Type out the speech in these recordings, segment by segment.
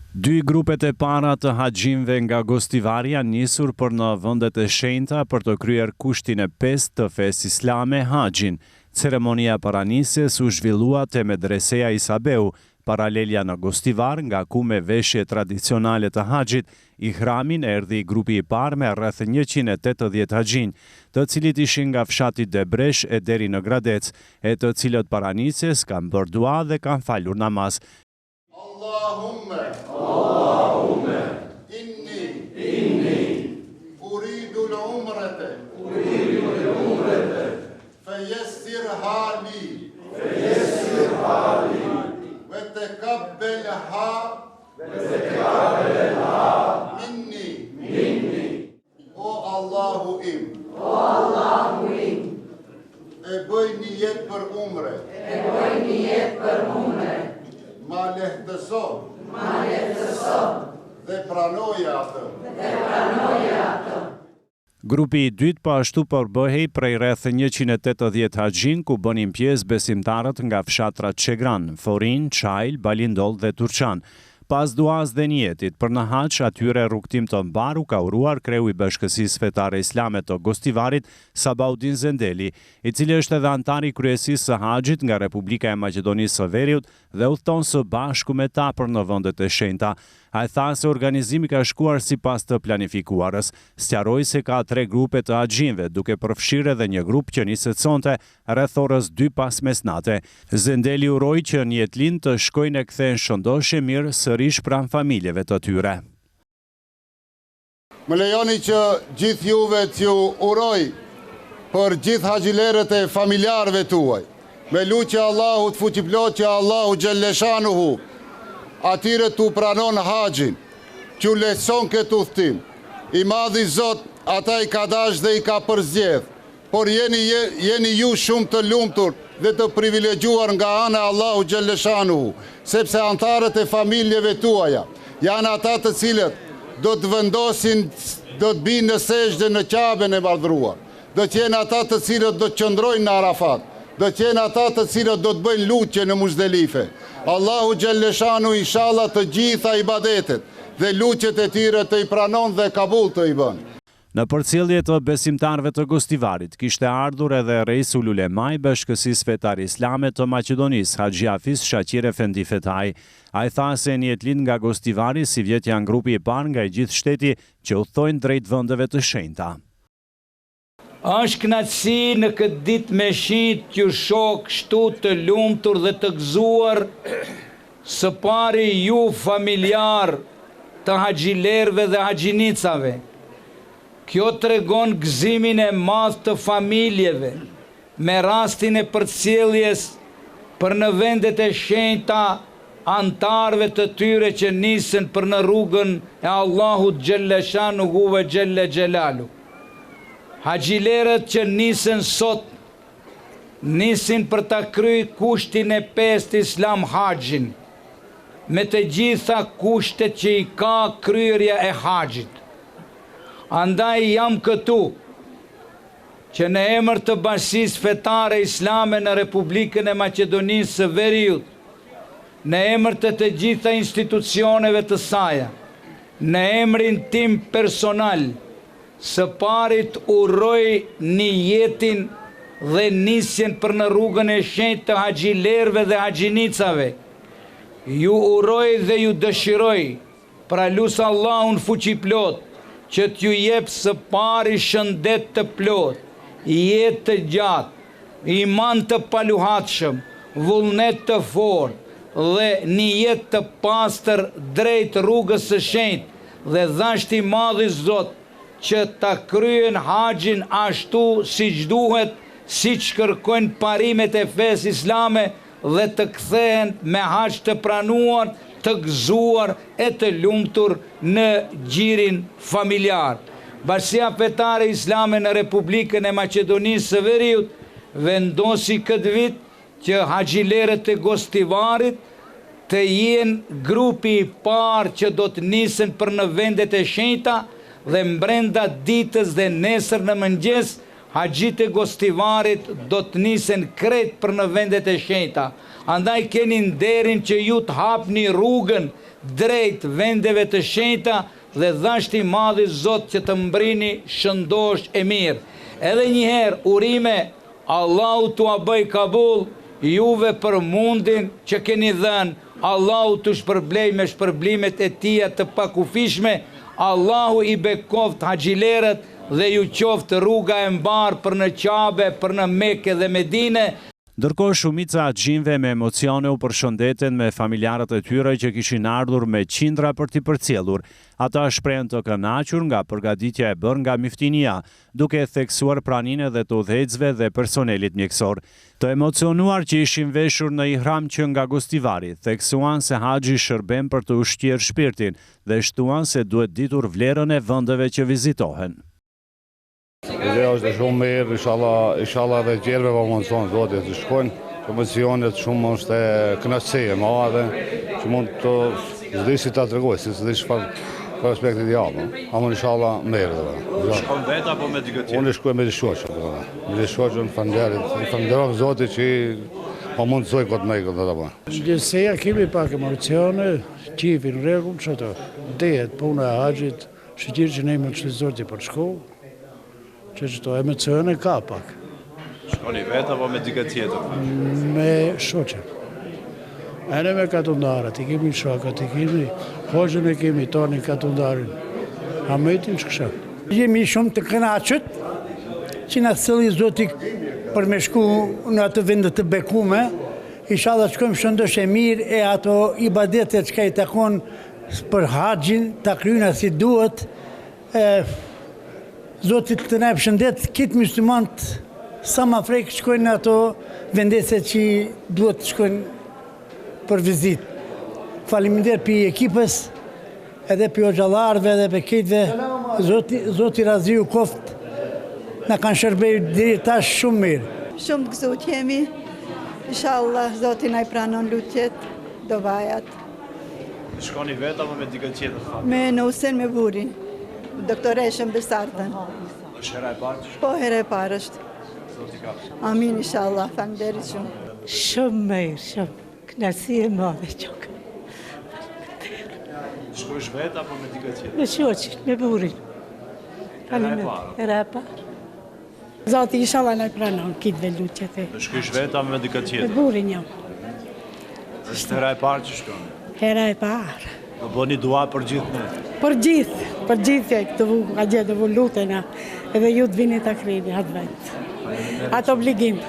Dy grupet e para të haxhinëve nga Gostivari janë nisur për në vendet e shenjta për të kryer kushtin e 5 të fesë islame haxhin. Ceremonia paranisjes u zhvillua te Medreseja Isabeu, paralelja në Gostivar, nga ku me veshje tradicionale të haxhit, ihramin erdhi grupi I parë me rreth 180 haxhinj, të cilit ishin nga fshati Debresh e deri në Gradec, e të cilët paranisjes kanë bërë dua dhe kanë falur namaz. Allahumme inni uridu l'umrete fejessir hali ve tekabbelha minni o Allahu im e bëj nijet për umre ma lehtëso dhe pranoja atë. Grupi I dytë po ashtu përbëhej prej rreth 180 haxhin, ku bënin pjesë besimtarët nga fshatrat Çegran, Forin, Çajl, Balindol dhe Turçan. Pas duas dhe nijetit për në hax, atyre rrugtim të mbar u ka uruar kreu I Bashkësisë Fetare Islame të Gostivarit, Sabaudin Zendeli, I cili është edhe antar I kryesisë së haxhit nga Republika e Maqedonisë së Veriut dhe udhton së bashku me ta për në vendet e shenjta. Ai tha se organizimi ka shkuar sipas të planifikuarës. Sqaroi se ka 3 grupe të haxhinëve, duke përfshirë edhe një grup që niset sonte rreth orës 2 pas mesnate. Zendeli uroi që njetlin të shkojnë e kthehen shëndoshje mirë sërish pranë familjeve të tyre. Më lejoni që gjithë juve t'ju uroj për gjithë haxhilerët e familjarëve tuaj. Me lutje Allahut fuqiplot që Allahu Gjelleshanuhu atyre t'u pranon haxhin, që leson këtë udhtim. I madhi Zot ata I ka dash dhe I ka përzgjedh, por jeni ju shumë të lumtur dhe të privilegjuar nga ana e Allahu Gjelleshanuhu, sepse antarët e familjeve tuaja janë ata të cilët do të vendosin, do të binë në sejdë në Ka'ben e madhruar, do të jenë ata të cilët do të qëndrojnë në Arafat, do të jenë ata të cilët do të bëjnë lutje në Muzdelife. Allahu Gjelleshanu inshallah të gjitha ibadetet dhe lutjet e tyre të I pranon dhe kabul të I bën. Në përcjellje të besimtarëve të Gostivarit kishte ardhur edhe Reisul Ulema I Bashkësisë Fetare Islame të Maqedonisë, Haxhi Hafiz Shaqir Efendi Fetaj. Ai tha se njetlin nga Gostivari si vjet janë grupi I parë nga I gjithë shteti që udhtojnë drejt vendeve të shenjta. Është kënaqësi në këtë ditë me shit që shok kështu të lumtur dhe të gëzuar, së pari ju familjar të haxhilerëve dhe haxhinicave. Kjo tregon gëzimin e madh të familjeve me rastin e përcjelljes për në vendet e shenjta antarëve të tyre që nisën për në rrugën e Allahut Gjelleshanuhu ve Gjelle Gjelalu. Haxhilerët që nisën sot, nisin për ta kryer kushtin e 5 Islam haxhin, me të gjitha kushtet që I ka kryerja e haxhit. Andaj jam këtu, që në emër të Bashkisë Fetare Islame në Republikën e Maqedonisë së Veriut, në emër të gjitha institucioneve të saja, në emrin tim personal, së parit uroj nijetin dhe nisjen për në rrugën e shenjtë të haxhilerëve dhe haxhinicave. Ju uroj dhe ju dëshiroj, pra lusë Allahun fuqiplot, që t'ju jep së pari shëndet të plot, jetë të gjatë, iman të paluhatshëm, vullnet të fortë dhe një jetë të pastër drejt rrugës së shenjtë dhe dhashti madhi Zot që ta kryen haxhin ashtu siç duhet, siç kërkojnë parimet e fesë islame dhe të kthehen me haxh të pranuar, të gëzuar e të lumtur në gjirin familjar. Bashkia Fetare Islame në Republikën e Maqedonisë së Veriut vendosi këtë vit që haxhilerët e Gostivarit të jenë grupi I parë që do të nisen për në vendet e shenjta dhe mbrenda ditës dhe nesër në mëngjes haxhit e Gostivarit do të nisen krejt për në vendet e shenjta. Andaj keni nderin që ju të hapni rrugën drejt vendeve të shenjta dhe dhashti madhi Zot që të mbrini shëndosh e mirë. Edhe njëherë urime, Allahu t'ua bëj kabul, juve për mundin që keni dhënë, Allahu t'u shpërblej me shpërblimet e tia të pakufishme, Allahu i bekoft haxhilerët dhe ju qoftë rruga e mbarë për në Qabe, për në Mekë dhe Medine. Ndërkohë shumica haxhinëve me emocione u përshëndeten me familjarët e tyre që kishin ardhur me qindra për t'i përcjellur. Ata shprehen të kënaqur nga përgatitja e bërë nga Miftinia, duke theksuar praninë edhe të udhëheqësve dhe personelit mjekësor. Të emocionuar që ishin veshur në ihram që nga Gostivari, theksuan se haxhi shërben për të ushqyer shpirtin dhe shtuan se duhet ditur vlerën e vendeve që vizitohen. Ideja është shumë mirë, inshallah dhe gjerëve pa mundëson Zotit të shkojnë, emocionet shumë është e kënaqësi e madhe, që mund të zdi ta tregoj, si zdi çfarë aspekti i japë. Ama inshallah mirë dhe. Shkon vetë apo me dikë tjetër? Unë shkoj me shoqën. Me shoqën falenderoj Zotit që pa mundësoj këtë me këtë apo. Gjithsej kemi pak emocione, qifin rregull çato. Dihet puna e haxhit, shqyrë që ne më Zoti për shkollë. Që qëto emocione ka pak. Shkoni vetë apo me dikë tjetër? Me shoqen. Ene me katundarët, i kemi shokët, i kemi hoxhën e kemi toni katundarin. Hametin shkësha. Jemi shumë të kënaqur që na sëlli Zoti për me shku në atë vende të bekume. Inshallah shkojmë shëndosh e mirë e ato ibadetet që i takon për haxhin ta kryejnë si duhet. Zotit të na përshëndet kitë muslimanët sa më frek shkojnë në ato vendese që duhet të shkojnë për vizitë. Faleminderit për ekipës, edhe për xhallarëve edhe për kitëve. Zoti raziu koft na kanë shërbyer deri tash shumë mirë. Shumë të gëzuar jemi. Inshallah Zoti na i pranon lutjet, dovajat. Shkoni vetë apo me dikë tjetër? Me Nusen me burin. Doktoreshën Besartën. Është hera e parë? Po, hera e parë është. Amin, inshallah, faleminderit shumë. Shumë mirë, shumë. Kënaqësi e madhe çok. Shkosh vetë apo me dikë tjetër? Me shoqin, me burrin. Faleminderit. Hera e parë. Zoti inshallah na pranon kitëve lutjet e. Shkosh vetë apo me dikë tjetër? Me burrin jam. Është hera e parë që shkon? Hera e parë. Do bëni dua për gjithë ne? Për gjithë këtë a gjithë të lutena, edhe ju të vini të kreni atë vend. Atë obligim.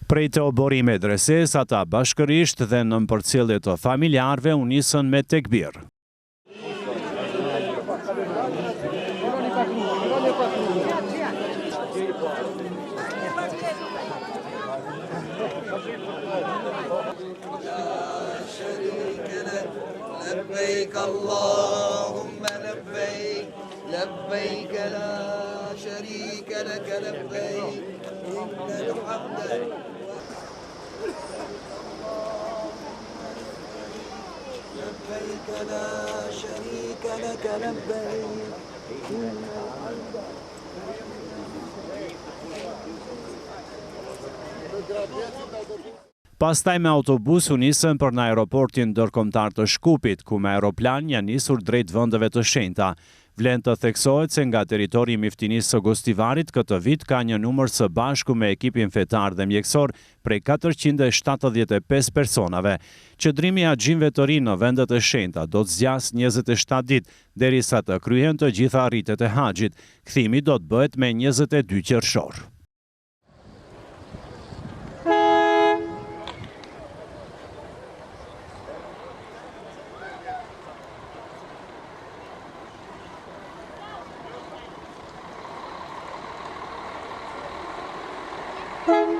Prej të oborime dreses, ata bashkërisht dhe në përcjellje të familjarëve u nisën me tekbir. لبيك اللهم لبيك لبيك لا شريك لك لبيك إن الحمد لبيك لا شريك لك لبيك إن الحمد. Pastaj me autobus u nisën për në aeroportin ndërkombëtar të Shkupit, ku me aeroplan janë nisur drejt vendeve të shenjta. Vlen të theksohet se nga territori i Miftinisë së Gostivarit këtë vit ka një numër së bashku me ekipin fetar dhe mjekësor prej 475 personave. Qëndrimi i haxhinëve të rinë në vendet e shenjta do të zgjas 27 ditë derisa të kryhen të gjitha rritet e haxhit. Kthimi do të bëhet me 22 qershor. Thank you.